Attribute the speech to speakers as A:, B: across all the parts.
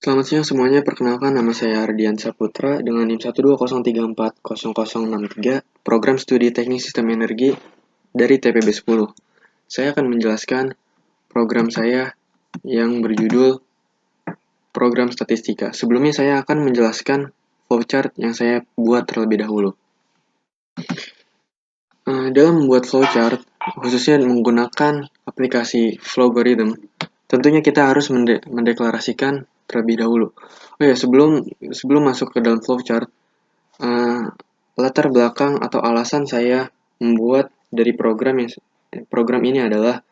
A: Selamat siang semuanya, perkenalkan nama saya Ardian Saputra dengan NIM 120340063, Program Studi Teknik Sistem Energi dari TPB 10. Saya akan menjelaskan program saya yang berjudul Program Statistika. Sebelumnya saya akan menjelaskan flowchart yang saya buat terlebih dahulu. Dalam membuat flowchart, khususnya menggunakan aplikasi Flowgorithm, tentunya kita harus mendeklarasikan terlebih dahulu. Oh ya, sebelum masuk ke dalam flowchart, latar belakang atau alasan saya membuat dari program ini adalah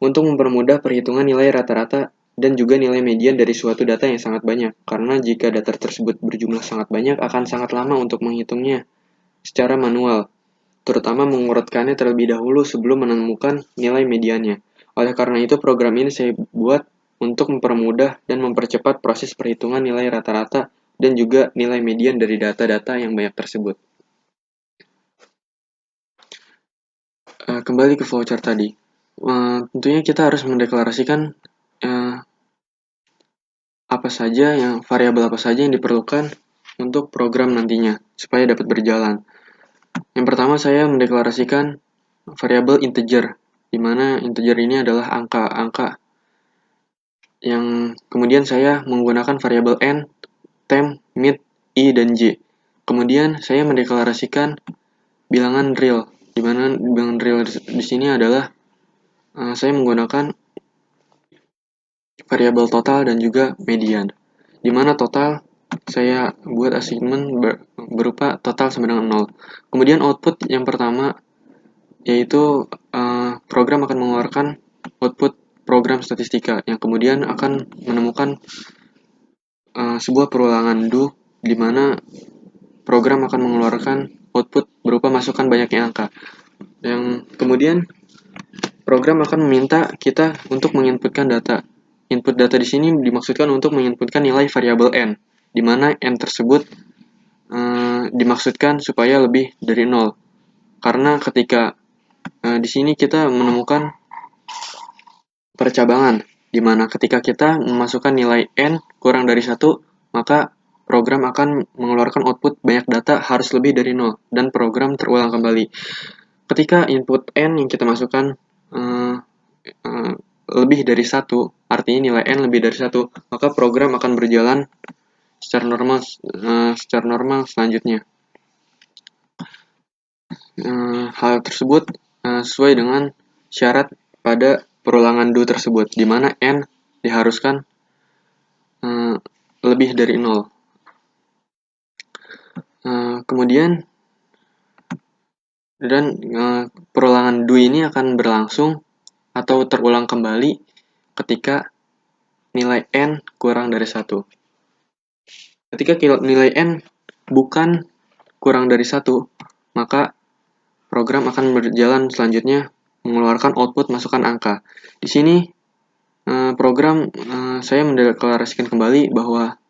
A: untuk mempermudah perhitungan nilai rata-rata dan juga nilai median dari suatu data yang sangat banyak. Karena jika data tersebut berjumlah sangat banyak, akan sangat lama untuk menghitungnya secara manual, terutama mengurutkannya terlebih dahulu sebelum menemukan nilai mediannya. Oleh karena itu, program ini saya buat untuk mempermudah dan mempercepat proses perhitungan nilai rata-rata dan juga nilai median dari data-data yang banyak tersebut. Kembali ke flowchart tadi. Tentunya kita harus mendeklarasikan variabel apa saja yang diperlukan untuk program nantinya supaya dapat berjalan. Yang pertama saya mendeklarasikan variabel integer, di mana integer ini adalah angka-angka yang kemudian saya menggunakan variabel n, temp, mid, i, dan j. Kemudian saya mendeklarasikan bilangan real, di mana bilangan real di sini adalah saya menggunakan variabel total dan juga median, di mana total saya buat assignment berupa total sama dengan 0. Kemudian output yang pertama yaitu program akan mengeluarkan output program statistika yang kemudian akan menemukan sebuah perulangan do, di mana program akan mengeluarkan output berupa masukan banyaknya angka. Yang kemudian program akan meminta kita untuk menginputkan data. Input data di sini dimaksudkan untuk menginputkan nilai variabel n, di mana n tersebut dimaksudkan supaya lebih dari 0. Karena ketika di sini kita menemukan percabangan, di mana ketika kita memasukkan nilai n kurang dari 1, maka program akan mengeluarkan output banyak data harus lebih dari 0, dan program terulang kembali. Ketika input n yang kita masukkan lebih dari 1, artinya nilai n lebih dari 1, maka program akan berjalan secara normal selanjutnya. Hal tersebut sesuai dengan syarat pada perulangan do tersebut, di mana n diharuskan lebih dari 0. Kemudian perulangan do ini akan berlangsung atau terulang kembali ketika nilai n kurang dari 1. Ketika nilai n bukan kurang dari 1, maka program akan berjalan selanjutnya mengeluarkan output masukan angka. Di sini program saya mendeklarasikan kembali bahwa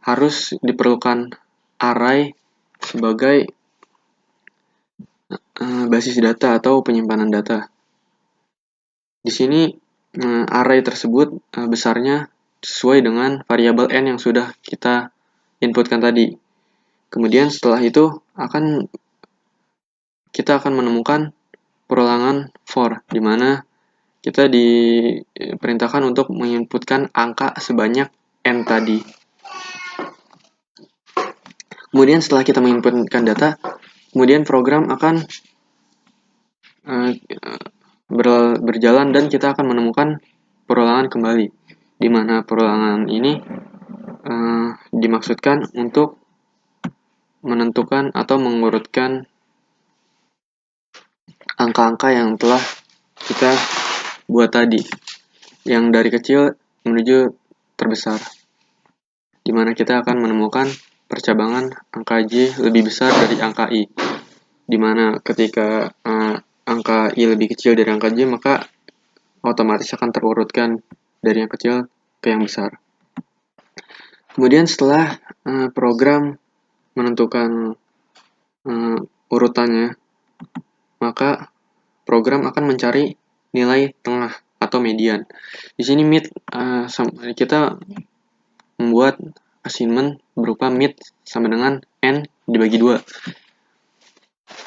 A: harus diperlukan array sebagai basis data atau penyimpanan data. Di sini array tersebut besarnya sesuai dengan variabel n yang sudah kita inputkan tadi. Kemudian setelah itu kita akan menemukan perulangan for, di mana kita diperintahkan untuk menginputkan angka sebanyak n tadi. Kemudian setelah kita menginputkan data, kemudian program akan berjalan dan kita akan menemukan perulangan kembali, di mana perulangan ini dimaksudkan untuk menentukan atau mengurutkan angka-angka yang telah kita buat tadi, yang dari kecil menuju terbesar, di mana kita akan menemukan percabangan angka J lebih besar dari angka I, di mana ketika angka I lebih kecil dari angka J, maka otomatis akan terurutkan dari yang kecil ke yang besar. Kemudian setelah program menentukan urutannya, maka program akan mencari nilai tengah atau median. Di sini kita membuat assignment berupa mid sama dengan n dibagi 2.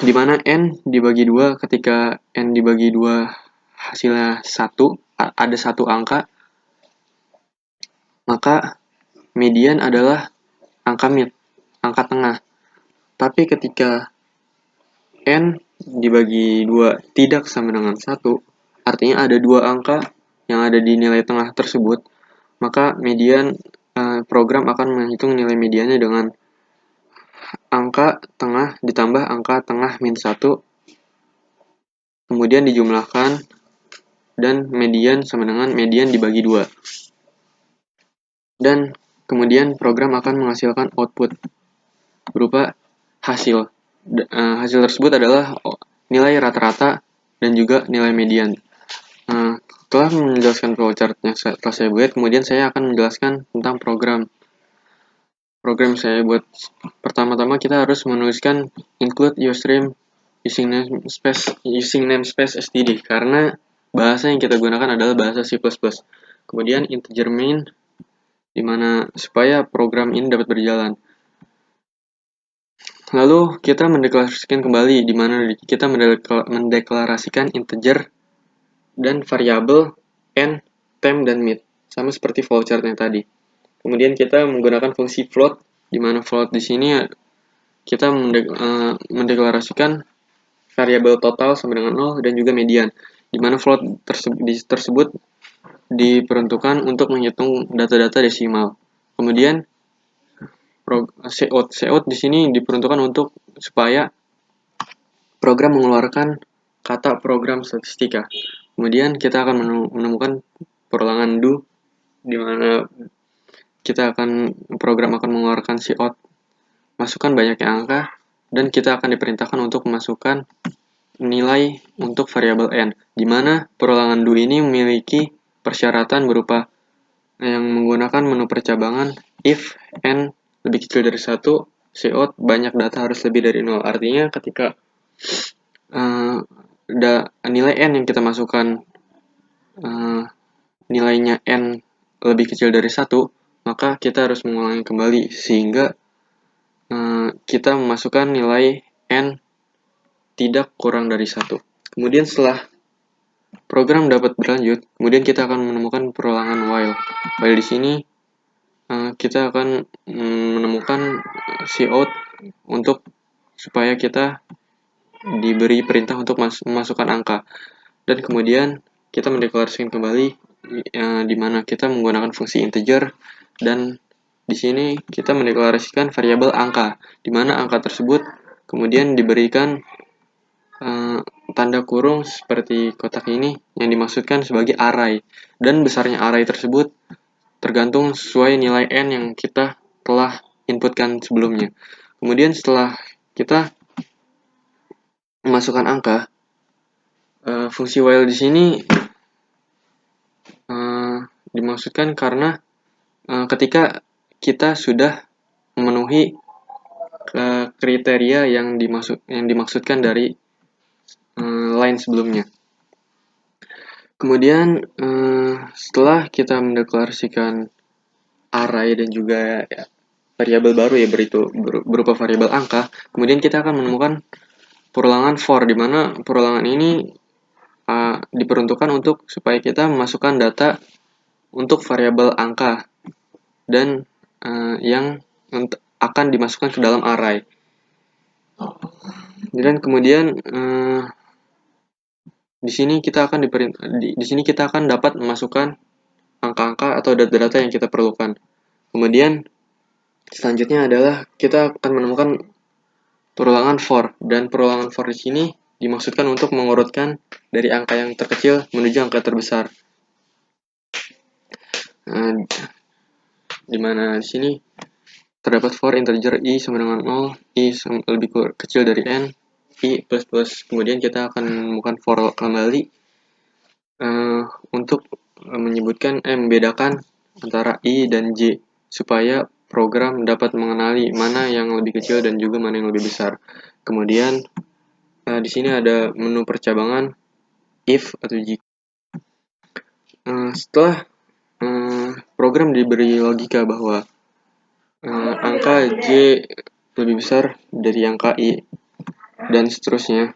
A: Di mana n dibagi 2, ketika n dibagi 2 hasilnya 1, ada satu angka, maka median adalah angka mid, angka tengah. Tapi ketika n dibagi 2 tidak sama dengan 1, artinya ada dua angka yang ada di nilai tengah tersebut, maka median program akan menghitung nilai mediannya dengan angka tengah ditambah angka tengah min 1, kemudian dijumlahkan, dan median sama dengan median dibagi 2. Dan kemudian program akan menghasilkan output berupa hasil. Hasil tersebut adalah nilai rata-rata dan juga nilai median. Setelah menjelaskan flowchart yang telah saya buat, kemudian saya akan menjelaskan tentang program saya buat. Pertama-tama kita harus menuliskan include usestream using namespace std, karena bahasa yang kita gunakan adalah bahasa C++. Kemudian integer main, dimana supaya program ini dapat berjalan. Lalu kita mendeklarasikan kembali, dimana kita mendeklarasikan integer dan variabel n, temp, dan mid, sama seperti flowchart yang tadi. Kemudian kita menggunakan fungsi float, di mana float di sini kita mendeklarasikan variabel total sama dengan 0 dan juga median, di mana float tersebut diperuntukkan untuk menghitung data-data desimal. Kemudian cout di sini diperuntukkan untuk supaya program mengeluarkan kata program statistika. Kemudian kita akan menemukan perulangan do, di mana program akan mengeluarkan cout, masukkan banyaknya angka, dan kita akan diperintahkan untuk memasukkan nilai untuk variabel n, di mana perulangan do ini memiliki persyaratan berupa yang menggunakan menu percabangan if n lebih kecil dari 1, cout banyak data harus lebih dari 0. Artinya ketika nilai n yang kita masukkan nilainya n lebih kecil dari 1, maka kita harus mengulangi kembali sehingga kita memasukkan nilai n tidak kurang dari 1. Kemudian setelah program dapat berlanjut, kemudian kita akan menemukan perulangan while. While di sini kita akan menemukan cout untuk supaya kita diberi perintah untuk memasukkan angka, dan kemudian kita mendeklarasikan kembali di mana kita menggunakan fungsi integer, dan di sini kita mendeklarasikan variabel angka, di mana angka tersebut kemudian diberikan tanda kurung seperti kotak ini yang dimaksudkan sebagai array, dan besarnya array tersebut tergantung sesuai nilai n yang kita telah inputkan sebelumnya. Kemudian setelah kita memasukkan angka, fungsi while di sini dimaksudkan karena ketika kita sudah memenuhi kriteria yang dimaksudkan dari line sebelumnya. Kemudian setelah kita mendeklarasikan array dan juga variabel baru ya berupa variabel angka, kemudian kita akan menemukan perulangan for, di mana perulangan ini diperuntukkan untuk supaya kita memasukkan data untuk variabel angka dan yang akan dimasukkan ke dalam array. Dan kemudian di sini kita akan dapat memasukkan angka-angka atau data-data yang kita perlukan. Kemudian selanjutnya adalah kita akan menemukan perulangan for, dan perulangan for di sini dimaksudkan untuk mengurutkan dari angka yang terkecil menuju angka terbesar. Di mana di sini terdapat for integer i sama dengan 0, i lebih kecil dari n, i plus, kemudian kita akan menemukan for kembali untuk membedakan antara i dan j, supaya program dapat mengenali mana yang lebih kecil dan juga mana yang lebih besar. Kemudian di sini ada menu percabangan if atau jika. Setelah program diberi logika bahwa angka J lebih besar dari angka I dan seterusnya.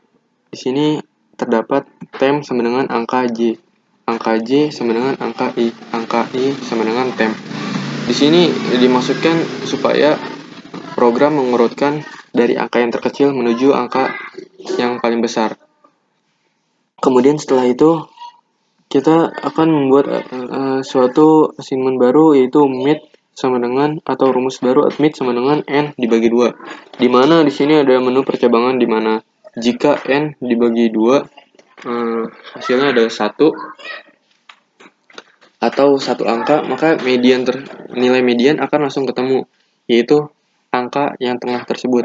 A: Di sini terdapat temp sama dengan angka J. Angka J sama dengan angka I sama dengan temp. Di sini dimaksudkan supaya program mengurutkan dari angka yang terkecil menuju angka yang paling besar. Kemudian setelah itu kita akan membuat suatu assignment baru, yaitu MIT sama dengan, atau rumus baru MIT sama dengan N dibagi 2. Di mana di sini ada menu percabangan di mana jika N dibagi 2 hasilnya adalah 1 atau satu angka, maka nilai median akan langsung ketemu, yaitu angka yang tengah tersebut.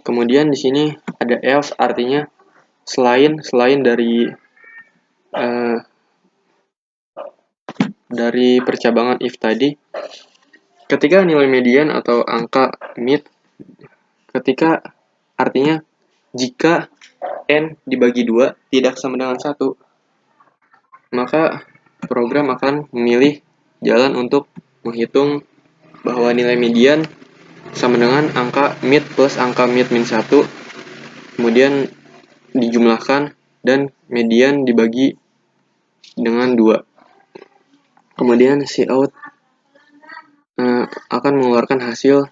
A: Kemudian di sini ada else, artinya selain dari percabangan if tadi, ketika nilai median atau angka mid, ketika artinya jika N dibagi 2 tidak sama dengan 1, maka program akan memilih jalan untuk menghitung bahwa nilai median sama dengan angka mid plus angka mid min 1, kemudian dijumlahkan dan median dibagi dengan 2. Kemudian cout akan mengeluarkan hasil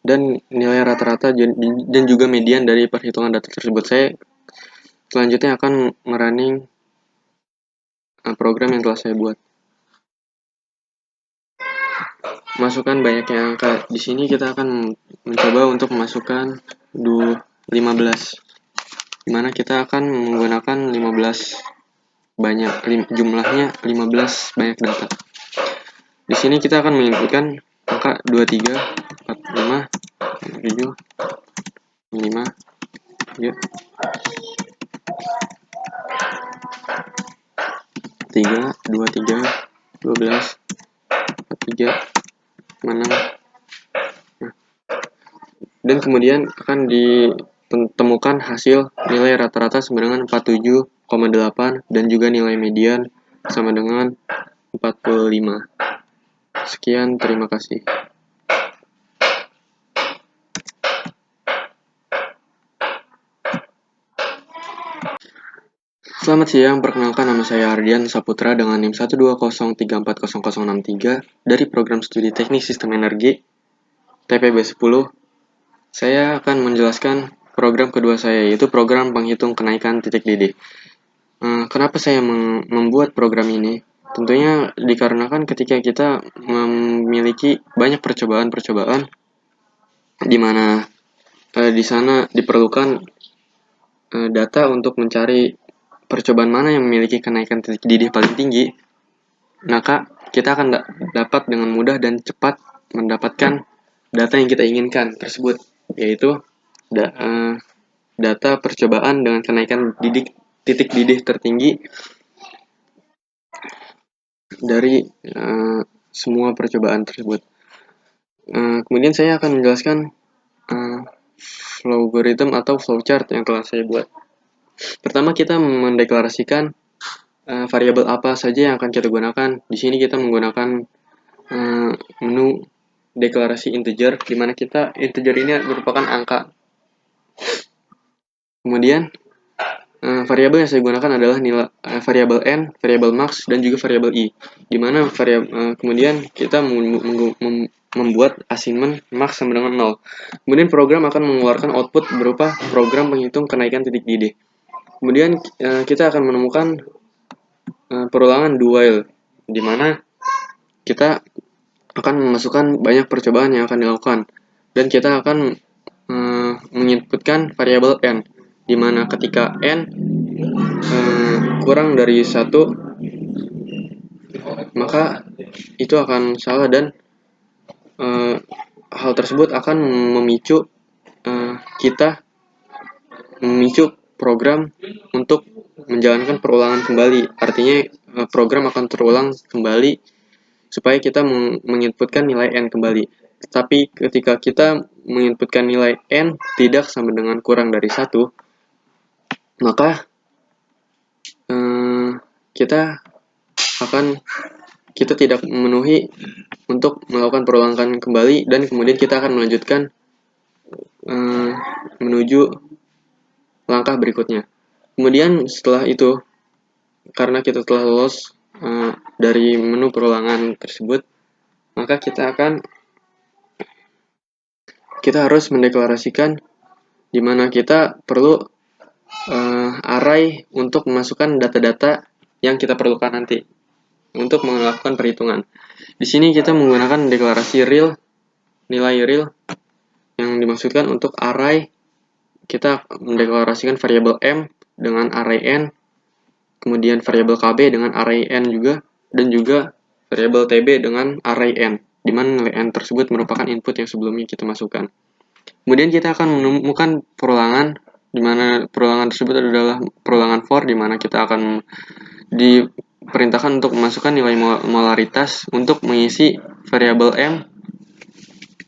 A: dan nilai rata-rata dan juga median dari perhitungan data tersebut. Saya selanjutnya akan merunning program yang telah saya buat. Masukkan banyaknya angka. Di sini kita akan mencoba untuk memasukkan 15. Dimana kita akan menggunakan 15 banyak, jumlahnya 15 banyak data. Di sini kita akan menginputkan angka 23, 45, 7, 5, 3, 23, 12, 43, 6. Dan kemudian akan ditemukan hasil nilai rata-rata sama dengan 47,8 dan juga nilai median sama dengan 45. Sekian, terima kasih. Selamat siang, perkenalkan nama saya Ardian Saputra dengan NIM 120340063 dari program studi Teknik Sistem Energi TPB 10. Saya akan menjelaskan program kedua saya, yaitu program penghitung kenaikan titik didih. Kenapa saya membuat program ini? Tentunya dikarenakan ketika kita memiliki banyak percobaan-percobaan di mana di sana diperlukan data untuk mencari percobaan mana yang memiliki kenaikan titik didih paling tinggi, maka kita akan dapat dengan mudah dan cepat mendapatkan data yang kita inginkan tersebut, yaitu data percobaan dengan kenaikan titik didih tertinggi dari semua percobaan tersebut. Kemudian saya akan menjelaskan algoritma atau flowchart yang telah saya buat. Pertama, kita mendeklarasikan variabel apa saja yang akan kita gunakan. Di sini kita menggunakan menu deklarasi integer, di mana integer ini merupakan angka. Kemudian variabel yang saya gunakan adalah nilai variabel n, variabel max, dan juga variabel i. Di mana kemudian kita membuat assignment max sama dengan 0. Kemudian program akan mengeluarkan output berupa program penghitung kenaikan titik didih. Kemudian kita akan menemukan perulangan do while, di mana kita akan memasukkan banyak percobaan yang akan dilakukan, dan kita akan menginputkan variabel n, di mana ketika n kurang dari 1, maka itu akan salah, dan hal tersebut akan memicu program untuk menjalankan perulangan kembali. Artinya program akan terulang kembali supaya kita menginputkan nilai n kembali. Tapi ketika kita menginputkan nilai n tidak sama dengan kurang dari 1, maka kita akan kita tidak memenuhi untuk melakukan perulangan kembali, dan kemudian kita akan melanjutkan menuju langkah berikutnya. Kemudian setelah itu, karena kita telah lolos dari menu perulangan tersebut, maka kita harus mendeklarasikan di mana kita perlu array untuk memasukkan data-data yang kita perlukan nanti untuk melakukan perhitungan. Di sini kita menggunakan deklarasi real, nilai real yang dimaksudkan untuk array. Kita mendeklarasikan variabel m dengan array n, kemudian variabel kb dengan array n juga, dan juga variabel tb dengan array n, di mana nilai n tersebut merupakan input yang sebelumnya kita masukkan. Kemudian kita akan menemukan perulangan, di mana perulangan tersebut adalah perulangan for, di mana kita akan diperintahkan untuk memasukkan nilai molaritas untuk mengisi variabel m,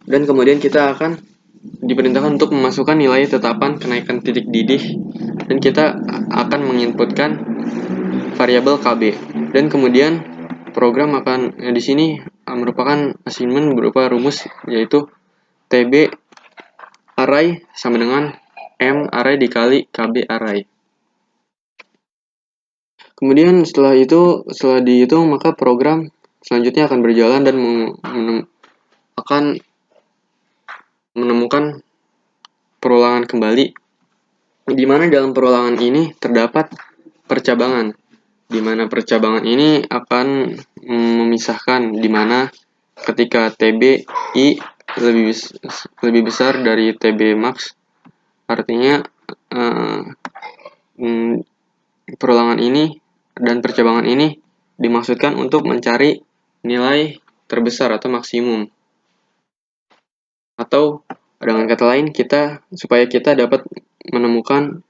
A: dan kemudian kita akan diperintahkan untuk memasukkan nilai tetapan kenaikan titik didih, dan kita akan menginputkan variabel kb, dan kemudian program akan di sini merupakan assignment berupa rumus, yaitu tb array sama dengan m array dikali kb array. Kemudian setelah dihitung, maka program selanjutnya akan berjalan dan akan menemukan perulangan kembali, di mana dalam perulangan ini terdapat percabangan, di mana percabangan ini akan memisahkan di mana ketika TBI lebih besar dari TB max, artinya perulangan ini dan percabangan ini dimaksudkan untuk mencari nilai terbesar atau maksimum, atau dengan kata lain supaya kita dapat menemukan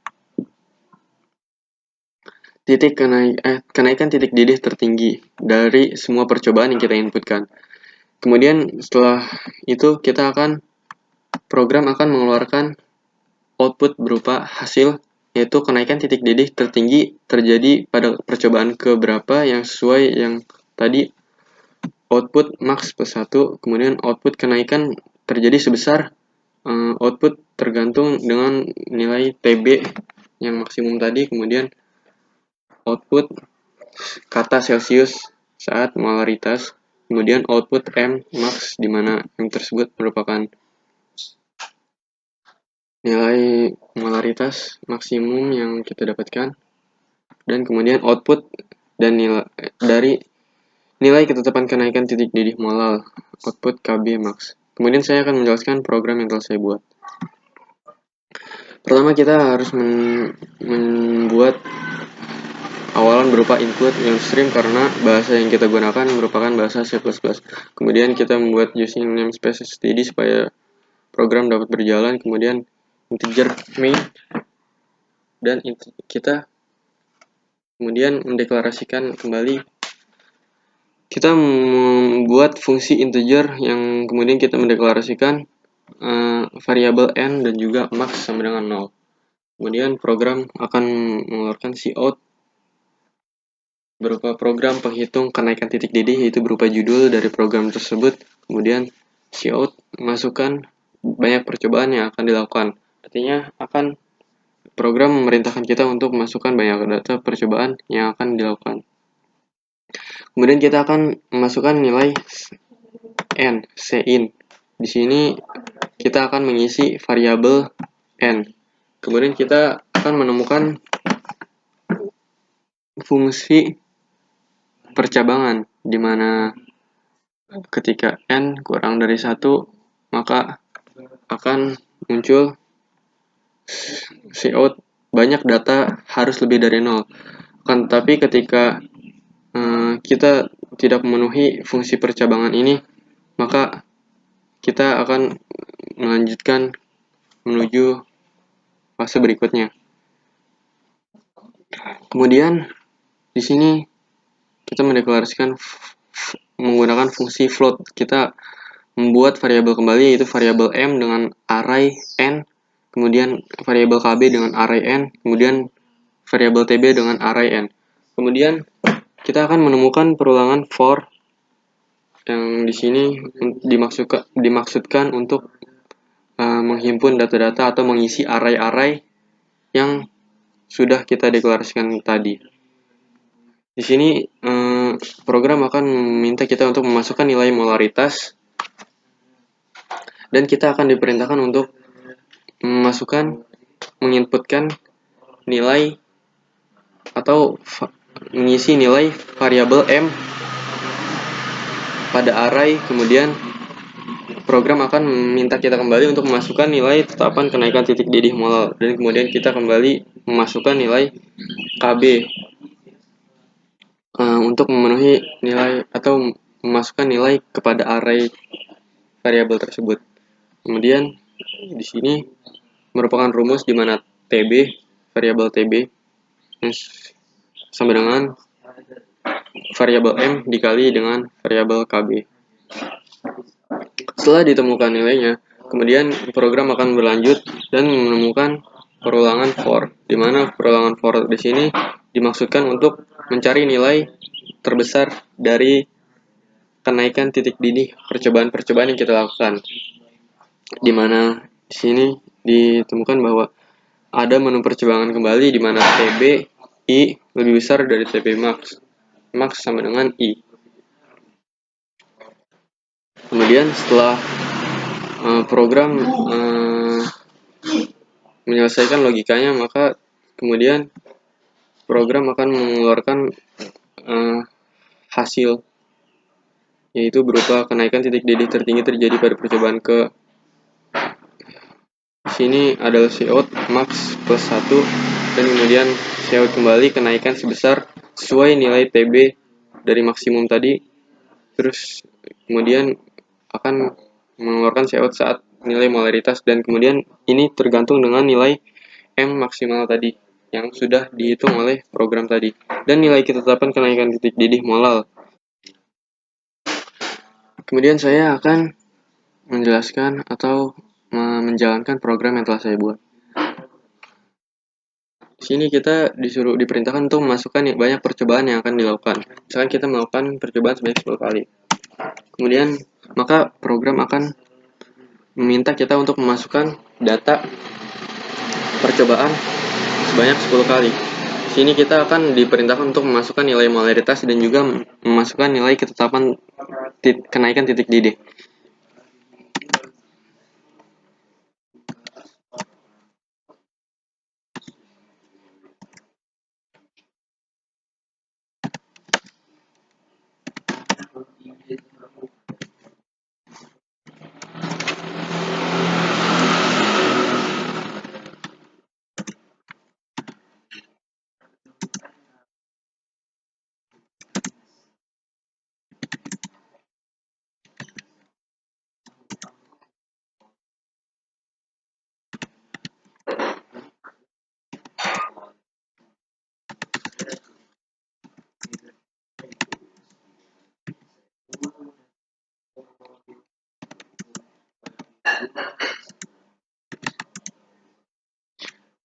A: kenaikan titik didih tertinggi dari semua percobaan yang kita inputkan. Kemudian setelah itu program akan mengeluarkan output berupa hasil, yaitu kenaikan titik didih tertinggi terjadi pada percobaan keberapa yang sesuai yang tadi, output max plus 1, kemudian output kenaikan terjadi sebesar output tergantung dengan nilai TB yang maksimum tadi, kemudian output kata Celsius saat molaritas, kemudian output M max, di mana M tersebut merupakan nilai molaritas maksimum yang kita dapatkan, dan kemudian output dan nilai ketetapan kenaikan titik didih molal, output KB max. Kemudian saya akan menjelaskan program yang telah saya buat. Pertama, kita harus membuat awalan berupa input yang stream, karena bahasa yang kita gunakan merupakan bahasa C++. Kemudian kita membuat using namespace std supaya program dapat berjalan. Kemudian integer main, dan kita kemudian mendeklarasikan kembali. Kita membuat fungsi integer yang kemudian kita mendeklarasikan variabel n dan juga max sama dengan 0. Kemudian program akan mengeluarkan cout berupa program penghitung kenaikan titik didih, yaitu berupa judul dari program tersebut. Kemudian cout masukkan banyak percobaan yang akan dilakukan. Artinya program memerintahkan kita untuk memasukkan banyak data percobaan yang akan dilakukan. Kemudian kita akan memasukkan nilai n, cin. Di sini kita akan mengisi variabel n. Kemudian kita akan menemukan fungsi percabangan, di mana ketika n kurang dari 1, maka akan muncul cout banyak data harus lebih dari 0. Tapi ketika kita tidak memenuhi fungsi percabangan ini, maka kita akan melanjutkan menuju fase berikutnya. Kemudian di sini kita mendeklarasikan menggunakan fungsi float. Kita membuat variabel kembali, yaitu variabel m dengan array n, kemudian variabel kb dengan array n, kemudian variabel tb dengan array n. Kemudian kita akan menemukan perulangan for yang di sini dimaksudkan untuk menghimpun data-data atau mengisi array-array yang sudah kita deklarasikan tadi. Di sini program akan meminta kita untuk memasukkan nilai molaritas, dan kita akan diperintahkan untuk menginputkan nilai atau mengisi nilai variabel M pada array. Kemudian program akan meminta kita kembali untuk memasukkan nilai tetapan kenaikan titik didih molal, dan kemudian kita kembali memasukkan nilai KB untuk memenuhi nilai atau memasukkan nilai kepada array variabel tersebut. Kemudian di sini merupakan rumus di mana TB, variabel TB sama dengan variabel M dikali dengan variabel KB. Setelah ditemukan nilainya, kemudian program akan berlanjut dan menemukan perulangan for, di mana perulangan for di sini dimaksudkan untuk mencari nilai terbesar dari kenaikan titik didih percobaan-percobaan yang kita lakukan. Di mana di sini ditemukan bahwa ada menu percobaan kembali di mana TB I lebih besar dari TB max. Max sama dengan I. Kemudian setelah program menyelesaikan logikanya, maka kemudian program akan mengeluarkan hasil, yaitu berupa kenaikan titik didih tertinggi terjadi pada percobaan ke sini adalah cout max plus 1, dan kemudian cout kembali kenaikan sebesar sesuai nilai TB dari maksimum tadi. Terus kemudian akan mengeluarkan cout saat nilai molaritas, dan kemudian ini tergantung dengan nilai M maksimal tadi yang sudah dihitung oleh program tadi, dan nilai ketetapan kenaikan titik didih molal. Kemudian saya akan menjelaskan atau menjalankan program yang telah saya buat. Di sini kita diperintahkan untuk memasukkan banyak percobaan yang akan dilakukan. Misalkan kita melakukan percobaan sebanyak 10 kali. Kemudian maka program akan meminta kita untuk memasukkan data percobaan sebanyak 10 kali. Di sini kita akan diperintahkan untuk memasukkan nilai molaritas dan juga memasukkan nilai ketetapan kenaikan titik didih.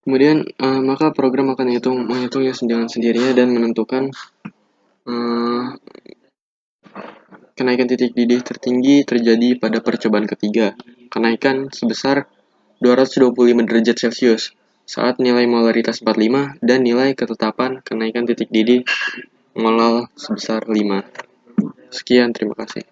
A: Kemudian maka program akan menghitungnya dengan sendirinya dan menentukan kenaikan titik didih tertinggi terjadi pada percobaan ketiga. Kenaikan sebesar 225 derajat Celcius saat nilai molaritas 45 dan nilai ketetapan kenaikan titik didih molal sebesar 5. Sekian, terima kasih.